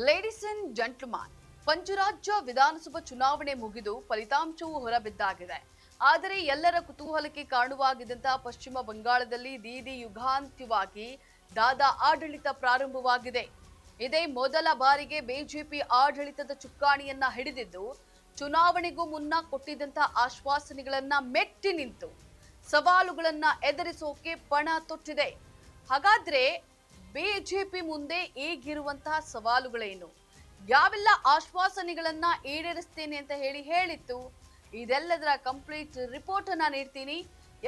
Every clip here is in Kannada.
ಲೇಡೀಸ್ ಅಂಡ್ ಜೆಂಟ್ಲ್ಮನ್, ಪಂಚರಾಜ್ಯ ವಿಧಾನಸಭಾ ಚುನಾವಣೆ ಮುಗಿದು ಫಲಿತಾಂಶವು ಹೊರಬಿದ್ದಾಗಿದೆ. ಆದರೆ ಎಲ್ಲರ ಕುತೂಹಲಕ್ಕೆ ಕಾರಣವಾಗಿದ್ದಂತಹ ಪಶ್ಚಿಮ ಬಂಗಾಳದಲ್ಲಿ ದೀದಿ ಯುಗಾಂತ್ಯವಾಗಿ ದಾದಾ ಆಡಳಿತ ಪ್ರಾರಂಭವಾಗಿದೆ. ಇದೇ ಮೊದಲ ಬಾರಿಗೆ ಬಿಜೆಪಿ ಆಡಳಿತದ ಚುಕ್ಕಾಣಿಯನ್ನ ಹಿಡಿದಿದ್ದು, ಚುನಾವಣೆಗೂ ಮುನ್ನ ಕೊಟ್ಟಿದ್ದಂತಹ ಆಶ್ವಾಸನೆಗಳನ್ನ ಮೆಟ್ಟಿ ನಿಂತು ಸವಾಲುಗಳನ್ನ ಎದುರಿಸೋಕೆ ಪಣ ತೊಟ್ಟಿದೆ. ಹಾಗಾದ್ರೆ ಬಿಜೆಪಿ ಮುಂದೆ ಈಗಿರುವಂತಹ ಸವಾಲುಗಳೇನು, ಯಾವೆಲ್ಲ ಆಶ್ವಾಸನೆಗಳನ್ನ ಈಡೇರಿಸ್ತೇನೆ ಅಂತ ಹೇಳಿತ್ತು, ಇದೆಲ್ಲದರ ಕಂಪ್ಲೀಟ್ ರಿಪೋರ್ಟ್ ಅನ್ನ ನೀಡ್ತೀನಿ.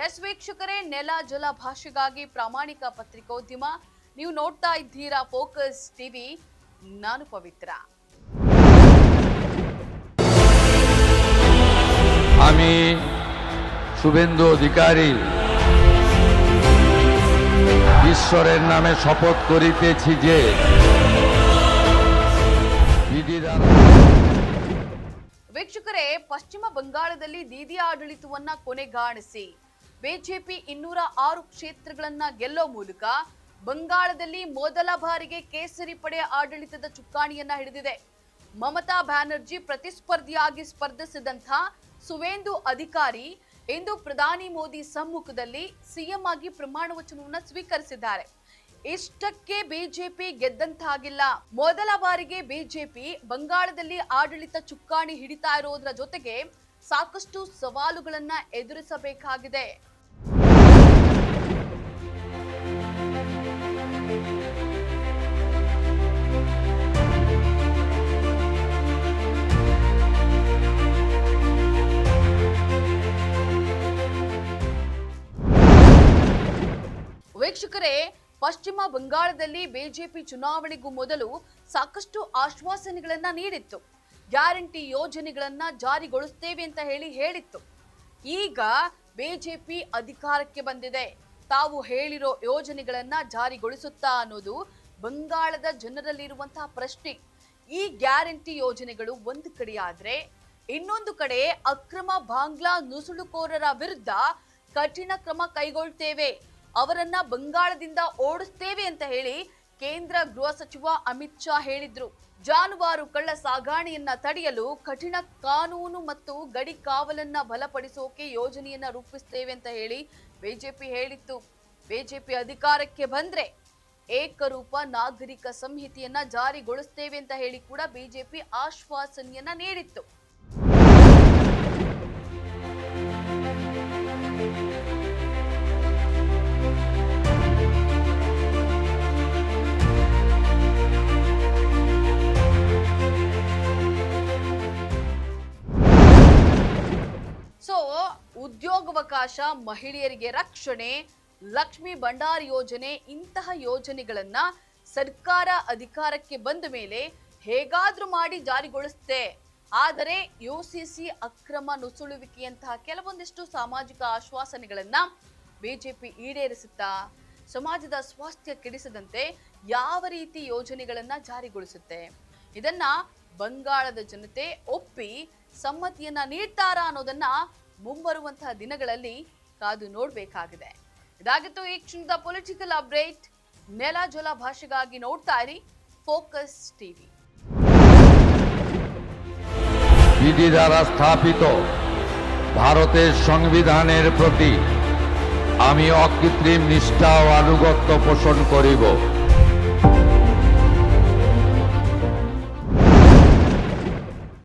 ಎಸ್ ವೀಕ್ಷಕರೇ, ನೆಲ ಜಲ ಭಾಷೆಗಾಗಿ ಪ್ರಾಮಾಣಿಕ ಪತ್ರಿಕೋದ್ಯಮ, ನೀವು ನೋಡ್ತಾ ಇದ್ದೀರಾ ಫೋಕಸ್ ಟಿವಿ. ನಾನು ಪವಿತ್ರ. আমি শুভেন্দু অধিকারী ঈশ্বরের নামে শপথ করিতেছি যে ವೀಕ್ಷಕರೇ, ಪಶ್ಚಿಮ ಬಂಗಾಳದಲ್ಲಿ ದೀದಿ ಆಡಳಿತವನ್ನ ಕೊನೆಗಾಣಿಸಿ ಬಿಜೆಪಿ 206 ಕ್ಷೇತ್ರಗಳನ್ನ ಗೆಲ್ಲೋ ಮೂಲಕ ಬಂಗಾಳದಲ್ಲಿ ಮೊದಲ ಬಾರಿಗೆ ಕೇಸರಿ ಪಡೆ ಆಡಳಿತದ ಚುಕ್ಕಾಣಿಯನ್ನ ಹಿಡಿದಿದೆ. ಮಮತಾ ಬ್ಯಾನರ್ಜಿ ಪ್ರತಿಸ್ಪರ್ಧಿಯಾಗಿ ಸ್ಪರ್ಧಿಸಿದಂತಹ ಸುವೇಂದು ಅಧಿಕಾರಿ ಇಂದು ಪ್ರಧಾನಿ ಮೋದಿ ಸಮ್ಮುಖದಲ್ಲಿ ಸಿಎಂ ಆಗಿ ಪ್ರಮಾಣ ವಚನವನ್ನು ಸ್ವೀಕರಿಸಿದ್ದಾರೆ. ಇಷ್ಟಕ್ಕೆ ಬಿಜೆಪಿ ಗೆದ್ದಂತಾಗಿಲ್ಲ. ಮೊದಲ ಬಾರಿಗೆ ಬಿಜೆಪಿ ಬಂಗಾಳದಲ್ಲಿ ಆಡಳಿತ ಚುಕ್ಕಾಣಿ ಹಿಡಿತಾ ಇರೋದ್ರ ಜೊತೆಗೆ ಸಾಕಷ್ಟು ಸವಾಲುಗಳನ್ನ ಎದುರಿಸಬೇಕಾಗಿದೆ. ವೀಕ್ಷಕರೇ, ಪಶ್ಚಿಮ ಬಂಗಾಳದಲ್ಲಿ ಬಿಜೆಪಿ ಚುನಾವಣೆಗೂ ಮೊದಲು ಸಾಕಷ್ಟು ಆಶ್ವಾಸನೆಗಳನ್ನ ನೀಡಿತ್ತು. ಗ್ಯಾರಂಟಿ ಯೋಜನೆಗಳನ್ನ ಜಾರಿಗೊಳಿಸುತ್ತೇವೆ ಅಂತ ಹೇಳಿತ್ತು. ಈಗ ಬಿಜೆಪಿ ಅಧಿಕಾರಕ್ಕೆ ಬಂದಿದೆ. ತಾವು ಹೇಳಿರೋ ಯೋಜನೆಗಳನ್ನ ಜಾರಿಗೊಳಿಸುತ್ತಾ ಅನ್ನೋದು ಬಂಗಾಳದ ಜನರಲ್ಲಿರುವಂತಹ ಪ್ರಶ್ನೆ. ಈ ಗ್ಯಾರಂಟಿ ಯೋಜನೆಗಳು ಒಂದು ಕಡೆಯಾದ್ರೆ, ಇನ್ನೊಂದು ಕಡೆ ಅಕ್ರಮ ಬಾಂಗ್ಲಾ ನುಸುಳುಕೋರರ ವಿರುದ್ಧ ಕಠಿಣ ಕ್ರಮ ಕೈಗೊಳ್ತೇವೆ, ಅವರನ್ನ ಬಂಗಾಳದಿಂದ ಓಡಿಸ್ತೇವೆ ಅಂತ ಹೇಳಿ ಕೇಂದ್ರ ಗೃಹ ಸಚಿವ ಅಮಿತ್ ಶಾ ಹೇಳಿದ್ರು. ಜಾನುವಾರು ಕಳ್ಳ ಸಾಗಾಣೆಯನ್ನ ತಡೆಯಲು ಕಠಿಣ ಕಾನೂನು ಮತ್ತು ಗಡಿ ಕಾವಲನ್ನ ಬಲಪಡಿಸೋಕೆ ಯೋಜನೆಯನ್ನ ರೂಪಿಸ್ತೇವೆ ಅಂತ ಹೇಳಿ ಬಿಜೆಪಿ ಹೇಳಿತ್ತು. ಬಿಜೆಪಿ ಅಧಿಕಾರಕ್ಕೆ ಬಂದ್ರೆ ಏಕರೂಪ ನಾಗರಿಕ ಸಂಹಿತೆಯನ್ನ ಜಾರಿಗೊಳಿಸ್ತೇವೆ ಅಂತ ಹೇಳಿ ಕೂಡ ಬಿಜೆಪಿ ಆಶ್ವಾಸನೆಯನ್ನ ನೀಡಿತ್ತು. ಉದ್ಯೋಗಾವಕಾಶ, ಮಹಿಳೆಯರಿಗೆ ರಕ್ಷಣೆ, ಲಕ್ಷ್ಮಿ ಭಂಡಾರ ಯೋಜನೆ, ಇಂತಹ ಯೋಜನೆಗಳನ್ನ ಸರ್ಕಾರ ಅಧಿಕಾರಕ್ಕೆ ಬಂದ ಮೇಲೆ ಹೇಗಾದ್ರೂ ಮಾಡಿ ಜಾರಿಗೊಳಿಸುತ್ತೆ. ಆದರೆ ಯುಸಿಸಿ ಅಕ್ರಮ ನುಸುಳುವಿಕೆಯಂತಹ ಕೆಲವೊಂದಿಷ್ಟು ಸಾಮಾಜಿಕ ಆಶ್ವಾಸನೆಗಳನ್ನ ಬಿಜೆಪಿ ಈಡೇರಿಸುತ್ತಾ, ಸಮಾಜದ ಸ್ವಾಸ್ಥ್ಯ ಕೆಡಿಸದಂತೆ ಯಾವ ರೀತಿ ಯೋಜನೆಗಳನ್ನ ಜಾರಿಗೊಳಿಸುತ್ತೆ, ಇದನ್ನ ಬಂಗಾಳದ ಜನತೆ ಒಪ್ಪಿ ಸಮ್ಮತಿಯನ್ನ ನೀಡ್ತಾರಾ ಅನ್ನೋದನ್ನ ಮುಂಬರುವಂತಹ ದಿನಗಳಲ್ಲಿ ಕಾದು ನೋಡಬೇಕಾಗಿದೆ. ಇದಾಗಿತ್ತು ಈ ಕ್ಷಣದ ಪೊಲಿಟಿಕಲ್ ಅಪ್ಡೇಟ್. ನೆಲ ಜಲ ಭಾಷೆಗಾಗಿ ನೋಡ್ತಾ ಇರಿ ফোকাস টিভি। বিধি দ্বারা স্থাপিত ভারতের সংবিধানের প্রতি আমি অকৃত্রিম নিষ্ঠা ও আনুগত্য পোষণ করিব।